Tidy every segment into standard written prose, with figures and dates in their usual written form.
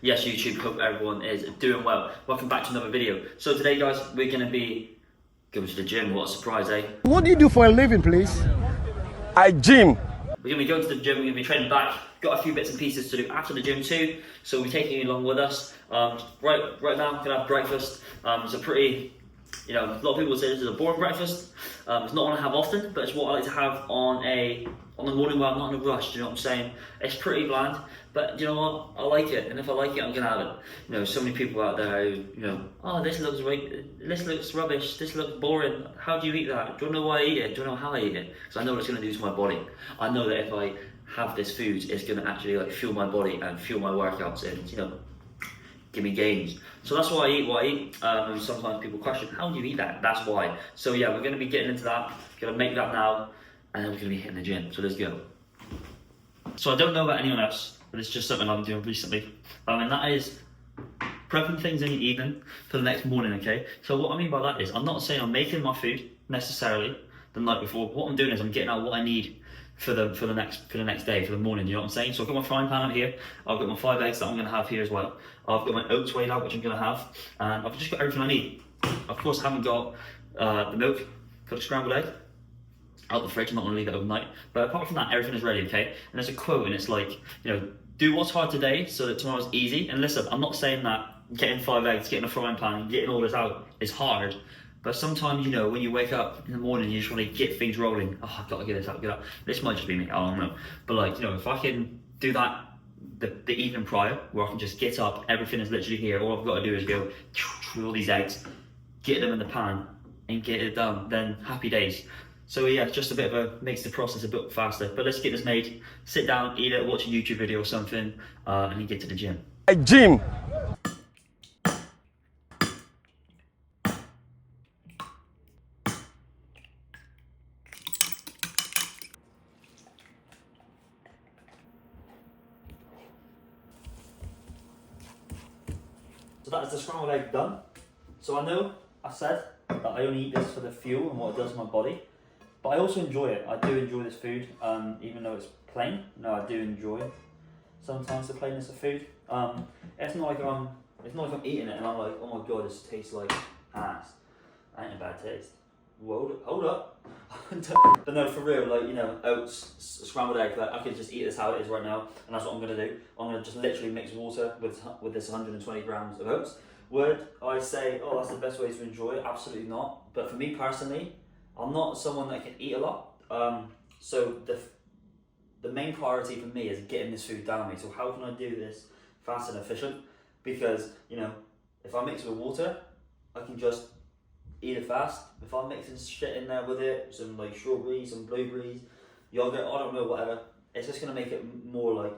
Yes, YouTube, hope everyone is doing well. Welcome back to another video. So today, guys, we're going to be going to the gym. What a surprise, eh? What do you do for a living, please? I gym. We're going to be going to the gym, we're going to be training back. Got a few bits and pieces to do after the gym too, so we're taking you along with us. Right now, I'm going to have breakfast. It's a pretty, a lot of people say this is a boring breakfast. It's not one I have often, but it's what I like to have on the morning where I'm not in a rush, do you know what I'm saying? It's pretty bland, but you know what? I like it, and if I like it, I'm going to have it. So many people out there who, oh, this looks rubbish, this looks boring. How do you eat that? Do you know why I eat it? Do you know how I eat it? Because I know what it's going to do to my body. I know that if I have this food, it's going to actually fuel my body and fuel my workouts and, give me gains. So that's why I eat what I eat. And sometimes people question, how do you eat that? That's why. So yeah, we're going to be getting into that. Going to make that now, and then we're going to be hitting the gym. So let's go. So I don't know about anyone else, but it's just something I've been doing recently. And that is prepping things in the evening for the next morning, okay? So what I mean by that is, I'm not saying I'm making my food necessarily the night before. What I'm doing is I'm getting out what I need for the next day, for the morning, you know what I'm saying? So I've got my frying pan out here, I've got my 5 eggs that I'm gonna have here as well. I've got my oats weighed out, which I'm gonna have, and I've just got everything I need. Of course, I haven't got the milk, got a scrambled egg, out the fridge, I'm not gonna leave it overnight. But apart from that, everything is ready, okay? And there's a quote, and it's like, do what's hard today so that tomorrow's easy. And listen, I'm not saying that getting 5 eggs, getting a frying pan, getting all this out is hard. But sometimes, when you wake up in the morning, you just want to get things rolling. Oh, I've got to get this out, get up. This might just be me, I don't know. But if I can do that the evening prior, where I can just get up, everything is literally here. All I've got to do is go through all these eggs, get them in the pan, and get it done. Then happy days. So yeah, just a bit of makes the process a bit faster. But let's get this made. Sit down, eat it, watch a YouTube video or something, and then get to the gym. I gym. So that is the scrambled egg done. So I said that I only eat this for the fuel and what it does to my body, but I also enjoy it. I do enjoy this food, even though it's plain. I do enjoy sometimes the plainness of food. It's not like I'm eating it and I'm like, oh my god, this tastes like ass. That ain't a bad taste. Whoa, hold up. But no, for real, oats, scrambled egg, I could just eat this how it is right now, and that's what I'm gonna do. I'm gonna just literally mix water with this 120 grams of oats. Would I say, oh, that's the best way to enjoy it? Absolutely not. But for me personally, I'm not someone that can eat a lot. So the main priority for me is getting this food down me. So how can I do this fast and efficient? Because, if I mix it with water, I can just eat it fast. If I'm mixing shit in there with it, some strawberries, some blueberries, yogurt, I don't know, whatever, it's just gonna make it more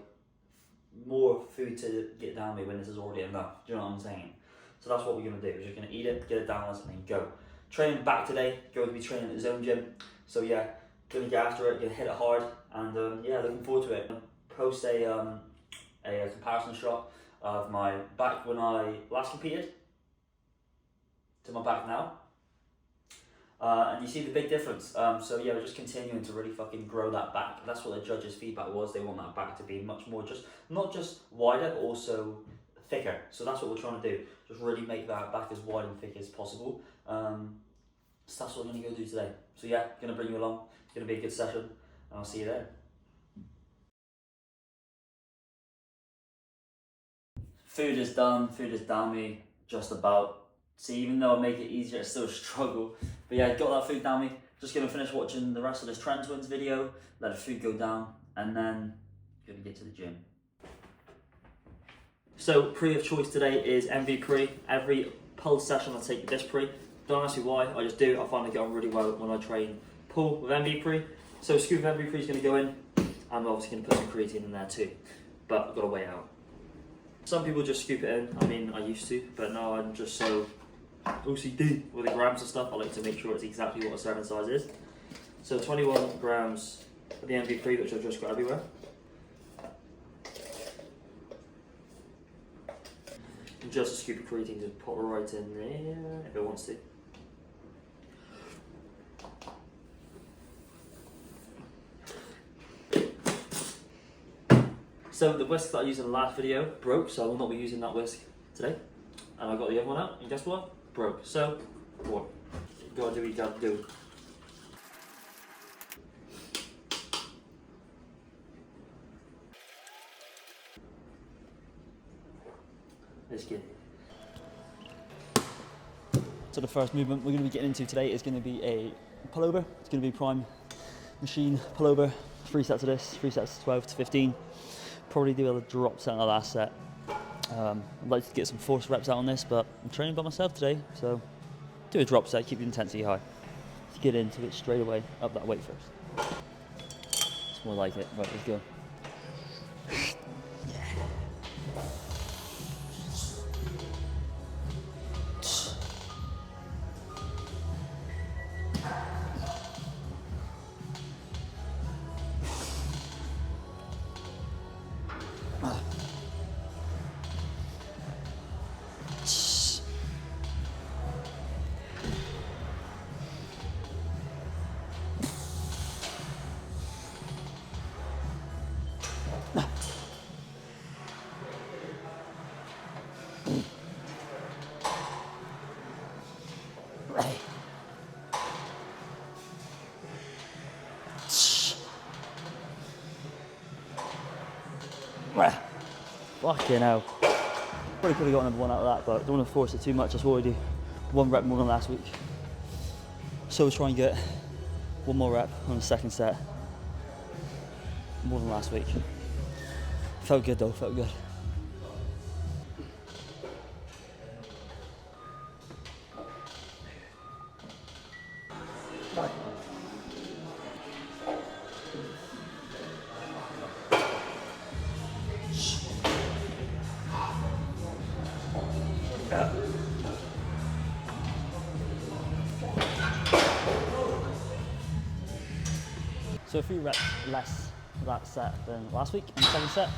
food to get down me when this is already enough. Do you know what I'm saying? So that's what we're gonna do. We're just gonna eat it, get it down us, and then go. Training back today, going to be training at the Zone Gym. So yeah, gonna get after it, gonna hit it hard, and yeah, looking forward to it. Post a comparison shot of my back when I last competed to my back now. And you see the big difference. So yeah, we're just continuing to really fucking grow that back. That's what the judges' feedback was. They want that back to be much more not just wider, but also thicker. So that's what we're trying to do. Just really make that back as wide and thick as possible. So that's what we're gonna go do today. So yeah, gonna bring you along. It's gonna be a good session, and I'll see you there. Food is done. Food is down me, just about. See, even though I make it easier, I still struggle. But yeah, got that food down me. Just gonna finish watching the rest of this Trent Twins video, let the food go down, and then gonna get to the gym. So pre of choice today is MV pre. Every pull session I take this pre. Don't ask me why, I just do. I find I get on really well when I train pull with MV pre. So a scoop of MV pre is gonna go in. I'm obviously gonna put some creatine in there too, but I've got to weigh out. Some people just scoop it in. I mean, I used to, but now I'm just so OCD with the grams and stuff. I like to make sure it's exactly what a serving size is. So 21 grams of the MV3, which I've just got everywhere. And just a scoop of creatine to put right in there if it wants to. So the whisk that I used in the last video broke, so I will not be using that whisk today. And I got the other one out, and guess what? Broke. So, what? You gotta do what you gotta do. Let's get it. So the first movement we're going to be getting into today is going to be a pullover. It's going to be prime machine pullover. 3 sets of this, 3 sets, 12 to 15. Probably do a drop set on the last set. I'd like to get some force reps out on this, but I'm training by myself today, so do a drop set, keep the intensity high. Let's get into it straight away, up that weight first. It's more like it. Right, let's go. Fucking hell. Probably could have got another one out of that, but don't want to force it too much. That's already 1 rep more than last week. So we'll try and get 1 more rep on the second set. More than last week. Felt good though, felt good. So a few reps less for that set than last week in the second set.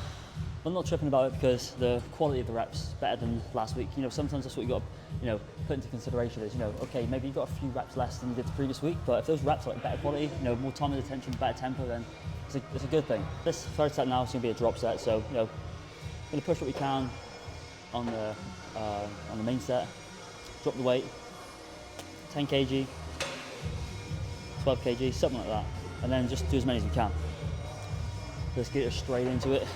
I'm not tripping about it because the quality of the reps is better than last week. You know, sometimes that's what you got to, put into consideration is, okay, maybe you got a few reps less than you did the previous week, but if those reps are like better quality, more time and attention, better tempo, then it's a good thing. This third set now is going to be a drop set, so going to push what we can on the main set, drop the weight, 10 kg, 12 kg, something like that. And then just do as many as you can. Let's get straight into it.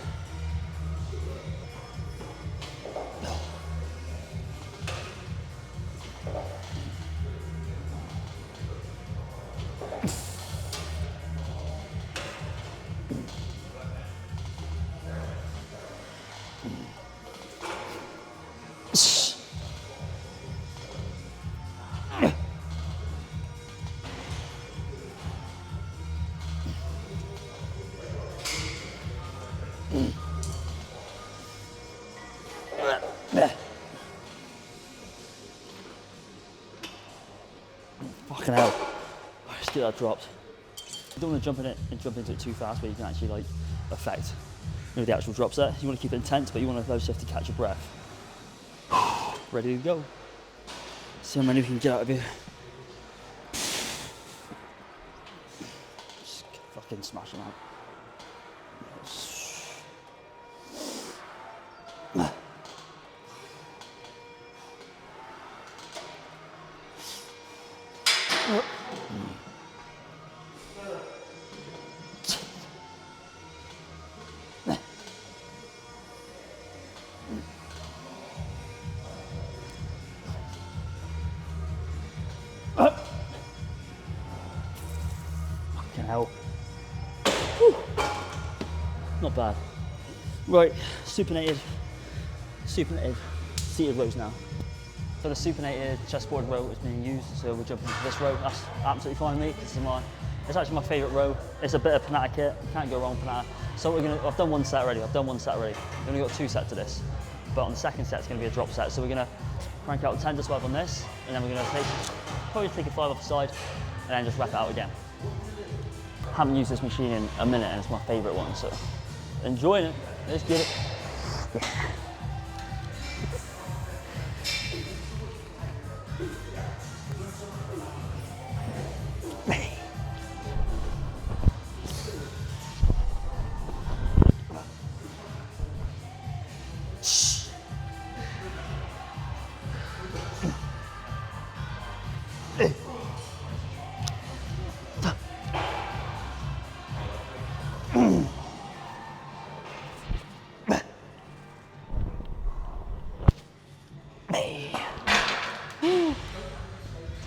Fucking hell. Let's get that dropped. You don't want to jump into it too fast where you can actually affect the actual drop set. You want to keep it intense, but you want to allow yourself to catch your breath. Ready to go. See how many we can get out of here. Just fucking smash them out. Fucking hell. Whew. Not bad. Right, supinated seated rows now. So the supinated chessboard row is being used, so we're jumping into this row. That's absolutely fine with me. It's actually my favourite row. It's a bit of Panata kit. You can't go wrong with Panata. So I've done one set already. We've only got 2 sets of this. But on the second set, it's going to be a drop set. So we're going to crank out 10 to 12 on this, and then we're going to probably take a 5 off the side, and then just wrap it out again. I haven't used this machine in a minute, and it's my favourite one, so enjoying it. Let's get it.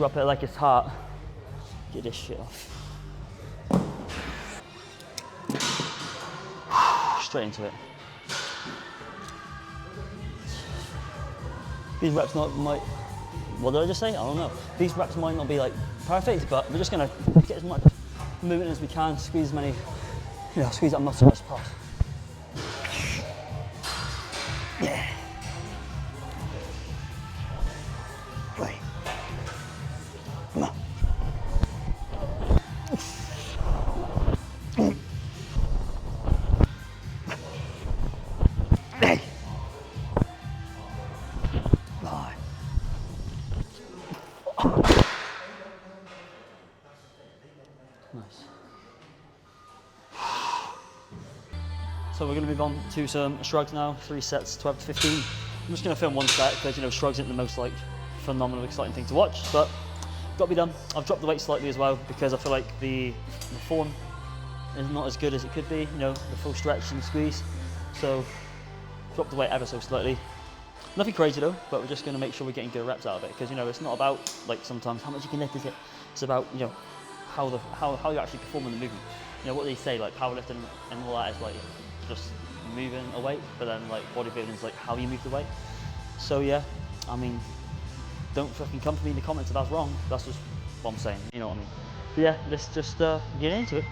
drop it like it's hot. Get this shit off. Straight into it. These reps might, what did I just say? I don't know. These reps might not be like perfect, but we're just gonna get as much movement as we can, squeeze as many, squeeze that muscle as possible. Yeah. Right. Come on. Hey. Bye. Nice. So we're going to move on to some shrugs now, 3 sets, 12 to 15. I'm just going to film one set because shrugs isn't the most like phenomenal, exciting thing to watch, but got to be done. I've dropped the weight slightly as well because I feel like the form is not as good as it could be, the full stretch and squeeze. So dropped the weight ever so slightly. Nothing crazy though, but we're just going to make sure we're getting good reps out of it because it's not about like sometimes how much you can lift, is it? It's about how you actually perform in the movement. What they say, like powerlifting and all that is like just moving a weight, but then like bodybuilding is like how you move the weight. So yeah, I mean, don't fucking come for me in the comments if that's wrong. That's just what I'm saying, you know what I mean? But yeah, let's just get into it.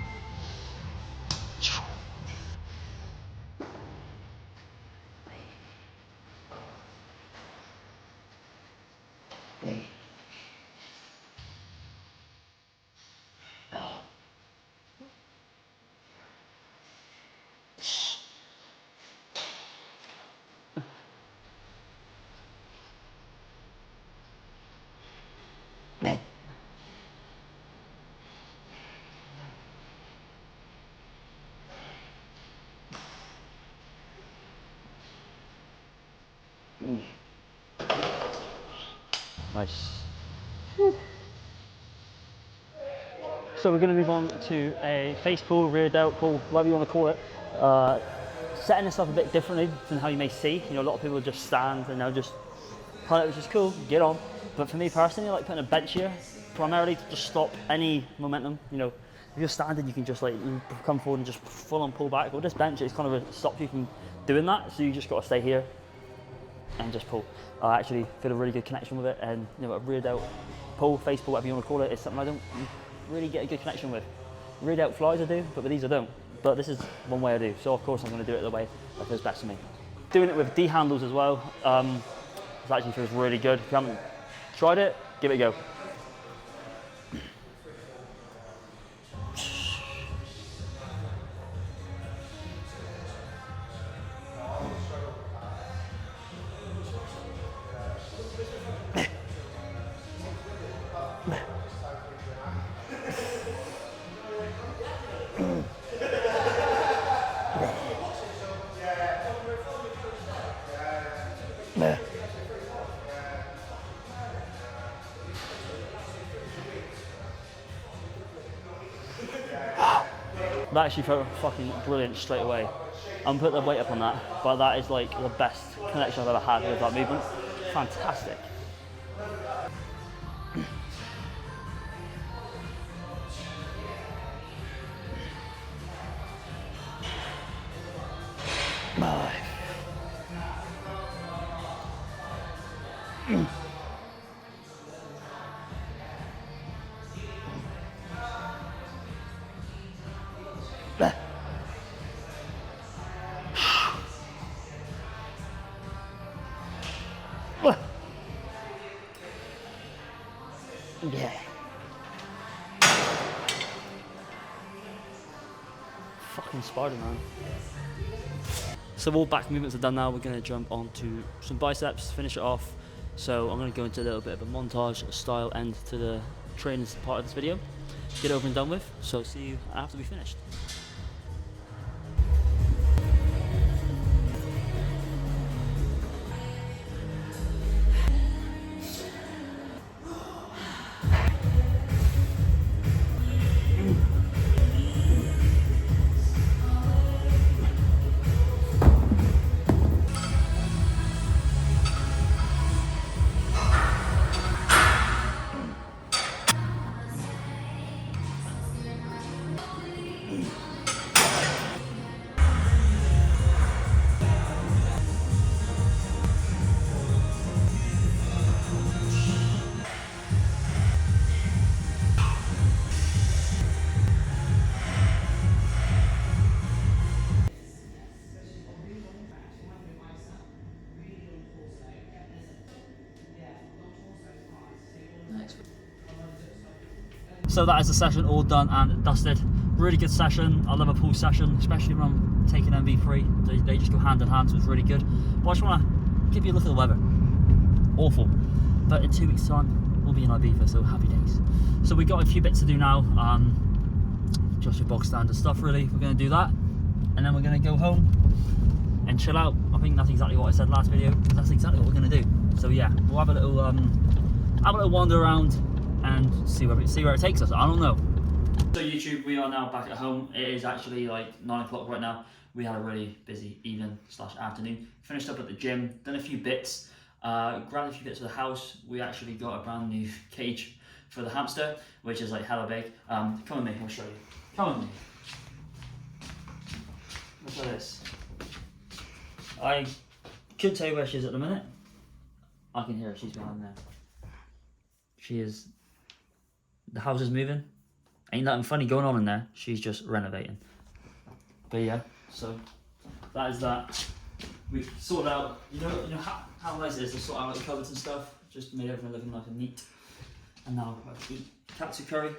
Nice. So we're going to move on to a face pull, rear delt pull, whatever you want to call it. Setting this up a bit differently than how you may see. A lot of people just stand and they'll just pull it, which is cool, get on. But for me personally, I like putting a bench here, primarily to just stop any momentum. If you're standing, you can just like come forward and just full on pull back. Well, this bench is kind of stops you from doing that, so you just got to stay here and just pull. I actually feel a really good connection with it, and a rear delt pull, face pull, whatever you want to call it, is something I don't really get a good connection with. Rear delt flies I do, but with these I don't. But this is one way I do, so of course I'm going to do it the way that feels best to me. Doing it with D handles as well, it actually feels really good. If you haven't tried it, give it a go. That actually felt fucking brilliant straight away. I'm putting the weight up on that, but that is like the best connection I've ever had with that movement. Fantastic. Yeah. Fucking Spider-Man. So all back movements are done now. We're going to jump on to some biceps, finish it off. So I'm going to go into a little bit of a montage style end to the training part of this video. Get over and done with. So see you after we finished. so that is the session all done and dusted. Really good session. I love a pool session, especially when I'm taking MV3. They just go hand in hand, so it's really good. But I just want to give you a look at the weather. Awful. But in 2 weeks' time, we'll be in Ibiza, so happy days. So we got a few bits to do now. Just your bog standard stuff, really. We're going to do that, and then we're going to go home and chill out. I think that's exactly what I said last video. That's exactly what we're going to do. So yeah, we'll have a little wander around and see where it takes us. I don't know. So YouTube, we are now back at home. It is actually like 9 o'clock right now. We had a really busy evening / afternoon. Finished up at the gym, done a few bits, grabbed a few bits for the house. We actually got a brand new cage for the hamster, which is like hella big. Come with me, I'll show you. Come with me. Look at this. I couldn't tell you where she is at the minute. I can hear her, she's behind there. She is, the house is moving. Ain't nothing funny going on in there. She's just renovating. But yeah, so that is that. We've sorted out, you know how nice it is to sort out the cupboards and stuff. Just made everything looking like a neat. And now I eat katsu curry,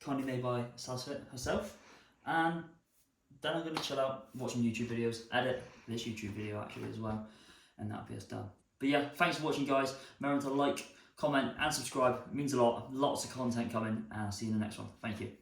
kindly made by Salsfit herself. And then I'm gonna chill out, watch some YouTube videos, edit this YouTube video actually as well, and that'll be us done. But yeah, thanks for watching, guys. Remember to like, comment, and subscribe. It means a lot. Lots of content coming, and I'll see you in the next one. Thank you.